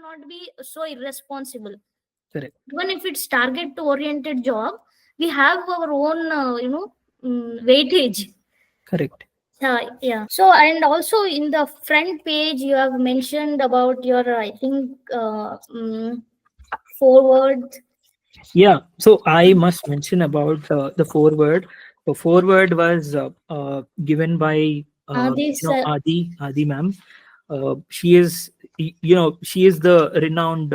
not be so irresponsible. Correct. Even if it's target oriented job, we have our own weightage. Correct. Yeah. So, and also in the front page, you have mentioned about your, I think, forward. Yeah. So I must mention about the foreword. The foreword was given by This, Adi ma'am. She is she is the renowned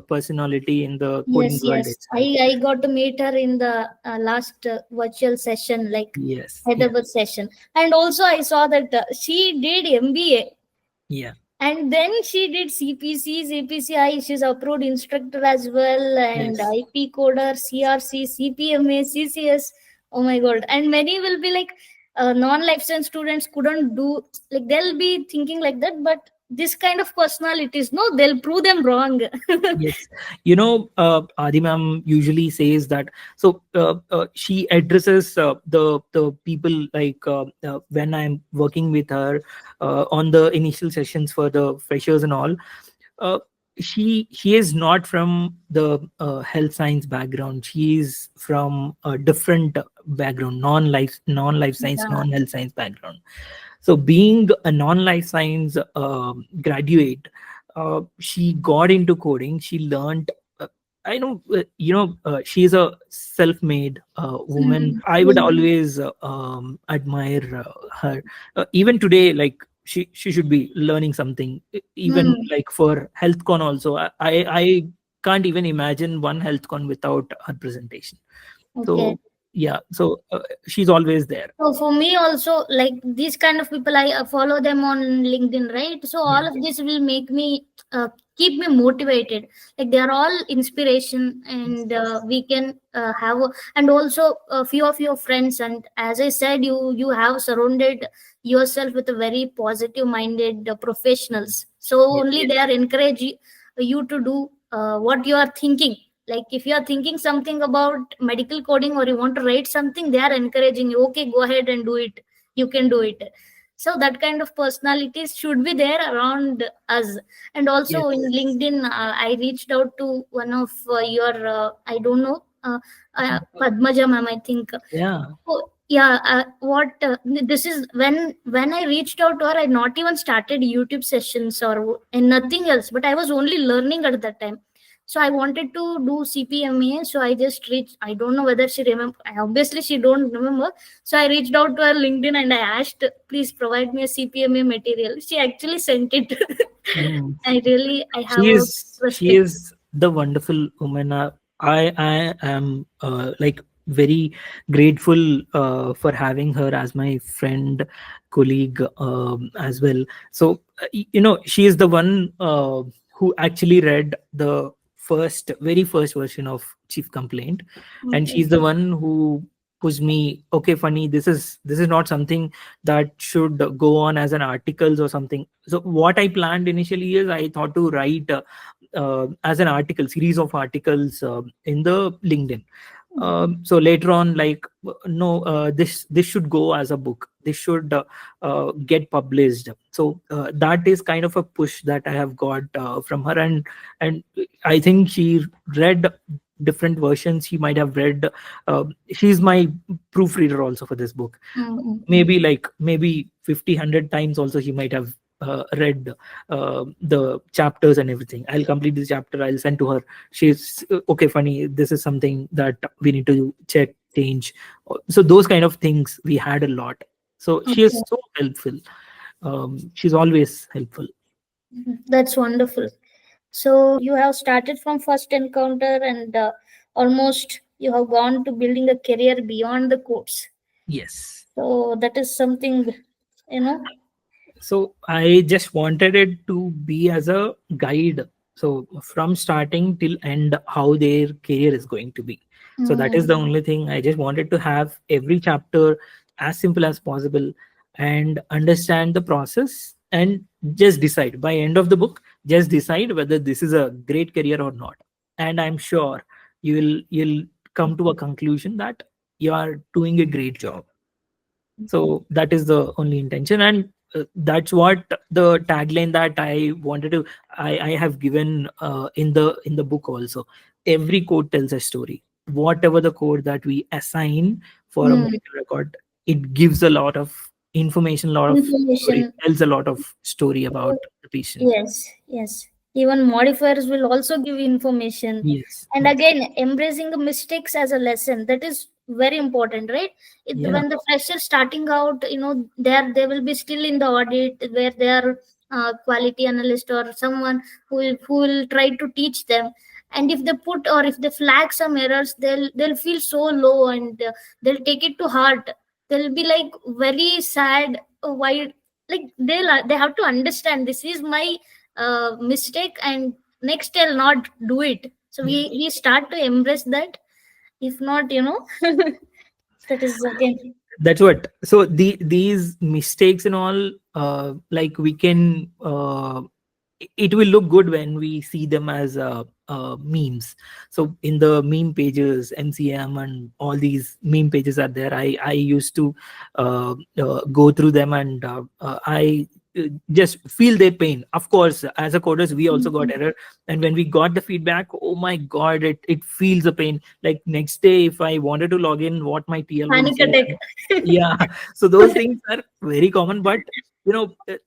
personality in the coding yes, world yes. itself. I got to meet her in the last virtual session, like Yes. Hyderabad session, and also I saw that she did MBA. Yeah. And then she did CPC, CPCI. She's approved instructor as well, and Yes. IP coder, CRC, CPMA, CCS. Oh my god! And many will be like non-life science students couldn't do, like they'll be thinking like that, but this kind of personalities, no, they'll prove them wrong. Yes. Adi ma'am usually says that. So she addresses the people, like when I'm working with her on the initial sessions for the freshers and all. Uh, she is not from the health science background. She is from a different background, non-life science, Yeah. non-health science background. So being a non-life science graduate, she got into coding. She learned. I know, she's a self-made woman. Mhm. I would always admire her. Even today, like she should be learning something. Even Mm. like for HealthCon also, I can't even imagine one HealthCon without her presentation. Okay. So yeah, so she's always there. So for me also, like these kind of people, I follow them on LinkedIn, right? So all Yeah. of this will make me keep me motivated. Like they are all inspiration, and we can have, and also a few of your friends. And as I said, you have surrounded yourself with a very positive minded professionals. So Yes. only they are encourage you to do what you are thinking. Like if you are thinking something about medical coding or you want to write something, they are encouraging you, okay, go ahead and do it, you can do it. So that kind of personalities should be there around us. And also in Yes. LinkedIn, I reached out to one of your I don't know, Padmaja ma'am, I think. Yeah. Oh, yeah. What this is, when I reached out to her, I not even started YouTube sessions or and nothing else, but I was only learning at that time. So I wanted to do CPMA. So I just reached. I don't know whether she remember. Obviously, she don't remember. So I reached out to her LinkedIn and I asked, please provide me a CPMA material. She actually sent it. Mm. I have she a is she respect. is the wonderful woman. I am like very grateful for having her as my friend, colleague, as well. So she is the one who actually read the very first version of Chief Complaint, and Okay. she's the one who pushed me. Okay, Funny, this is not something that should go on as an articles or something. So what I planned initially is I thought to write as an article series of articles in the LinkedIn. So later on, like, no, this should go as a book. This should get published. So that is kind of a push that I have got from her, and I think she read different versions. She might have read. She's my proofreader also for this book. Mm-hmm. Maybe 50 100 times also he might have read the chapters and everything. I'll complete this chapter, I'll send to her. She's okay, Funny, this is something that we need to check, change. So those kind of things we had a lot. So she is Okay. so helpful. She's always helpful. That's wonderful. So you have started from first encounter, and almost you have gone to building a career beyond the course. Yes. So that is something, you know. So I just wanted it to be as a guide. So from starting till end, how their career is going to be. So that is the only thing. I just wanted to have every chapter as simple as possible and understand the process and just decide by end of the book, just decide whether this is a great career or not. And I'm sure you'll come to a conclusion that you are doing a great job. So that is the only intention. And that's what the tagline that I wanted to, I have given in the book also. Every code tells a story. Whatever the code that we assign for a Hmm. medical record, it gives a lot of information, a lot of story, Information. it tells a lot of story about the patient. Yes, yes. Even modifiers will also give information. Yes, And yes, again, embracing the mistakes as a lesson, that is very important, right? yeah, When the fresher starting out, they will be still in the audit where they are quality analyst or someone who will try to teach them. And if they put or if they flag some errors, they'll feel so low, and they'll take it to heart. They'll be like very sad. Why? Like they have to understand this is my mistake, and next I'll not do it. So we yes. we start to embrace that. If not, that is again. That's what. So these mistakes and all, like we can, it will look good when we see them as memes. So in the meme pages, MCM and all these meme pages are there. I used to go through them, and I just feel their pain. Of course, as a coders, we also got error, and when we got the feedback, oh my god, it feels the pain. Like next day, if I wanted to log in, what my TL will Panic say. attack. Yeah, so those things are very common, but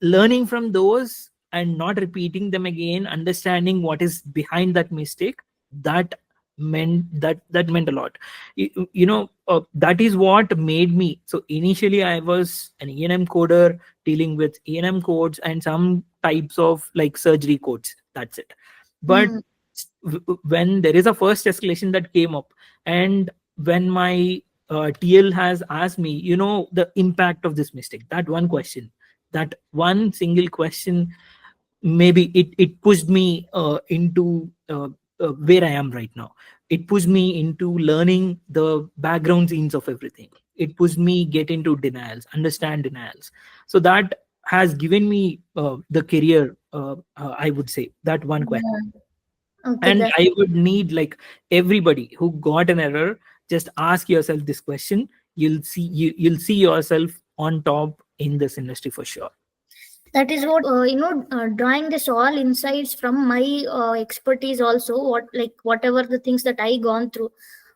learning from those and not repeating them again, understanding what is behind that mistake, that meant a lot. That is what made me. So initially I was an E&M coder dealing with E&M codes and some types of like surgery codes, that's it. But Hmm. when there is a first escalation that came up, and when my TL has asked me, the impact of this mistake, that one question, that one single question, maybe it pushed me into where I am right now. It pushed me into learning the background scenes of everything. It pushed me get into denials, understand denials. So that has given me the career. I would say that one question. Yeah. Okay, And that I would need like everybody who got an error, just ask yourself this question. You'll see yourself on top in this industry for sure. is what drawing this all insights from my expertise also, whatever the things that I gone through.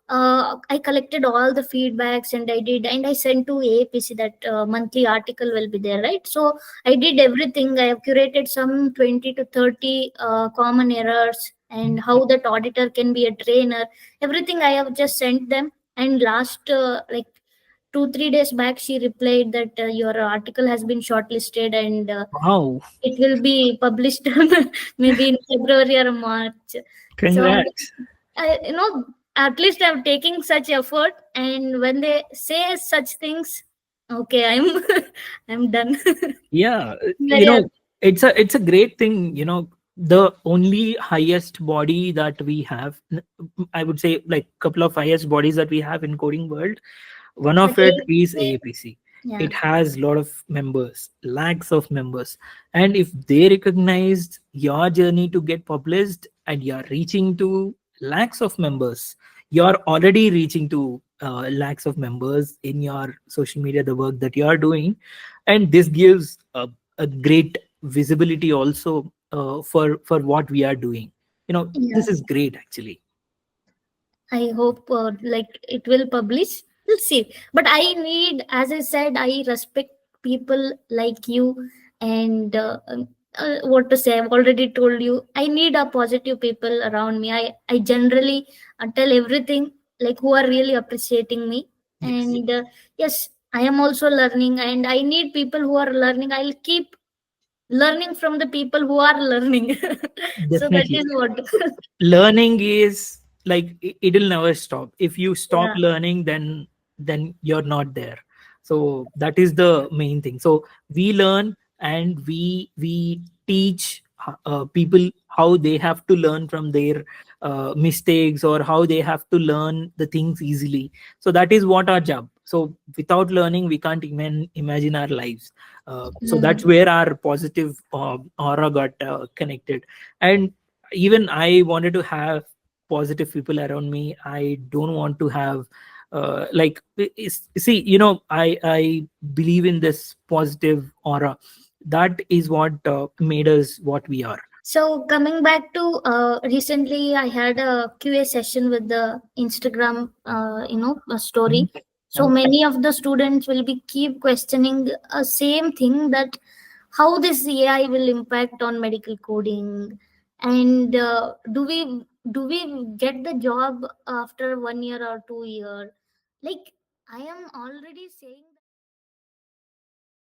I collected all the feedbacks, and I sent to AAPC that monthly article will be there, right? So I did everything. I have curated some 20 to 30 common errors, and how that auditor can be a trainer. Everything I have just sent them. And last 2-3 days back, she replied that your article has been shortlisted, and Wow, it will be published maybe in February or March. So congrats. at least I'm taking such effort, and when they say such things, okay, I'm I'm done. Yeah, Very happy. it's a great thing. The only highest body that we have, I would say, like couple of highest bodies that we have in coding world. One But of it is AAPC. yeah, It has a lot of members, lakhs of members. And if they recognized your journey to get published and you're reaching to lakhs of members, you're already reaching to lakhs of members in your social media, the work that you're doing. And this gives a great visibility also for what we are doing. yeah. This is great actually. I hope it will publish. We'll see. But I need, as I said, I respect people like you, and what to say. I've already told you. I need a positive people around me. I generally tell everything like who are really appreciating me, Yes, and yes, I am also learning, and I need people who are learning. I'll keep learning from the people who are learning. So that definitely. is what. Learning is like it'll never stop. If you stop Yeah. learning, then you're not there. So that is the main thing. So we learn, and we teach people how they have to learn from their mistakes, or how they have to learn the things easily. So that is what our job. So without learning, we can't even imagine our lives. So that's Mm. where our positive aura got connected. And even I wanted to have positive people around me. I don't want to have See, I believe in this positive aura. That is what made us what we are. So coming back to recently, I had a QA session with the Instagram, story. Mhm. So many of the students will be keep questioning a same thing, that how this AI will impact on medical coding, and do we get the job after 1 year or 2 year? Like, I am already saying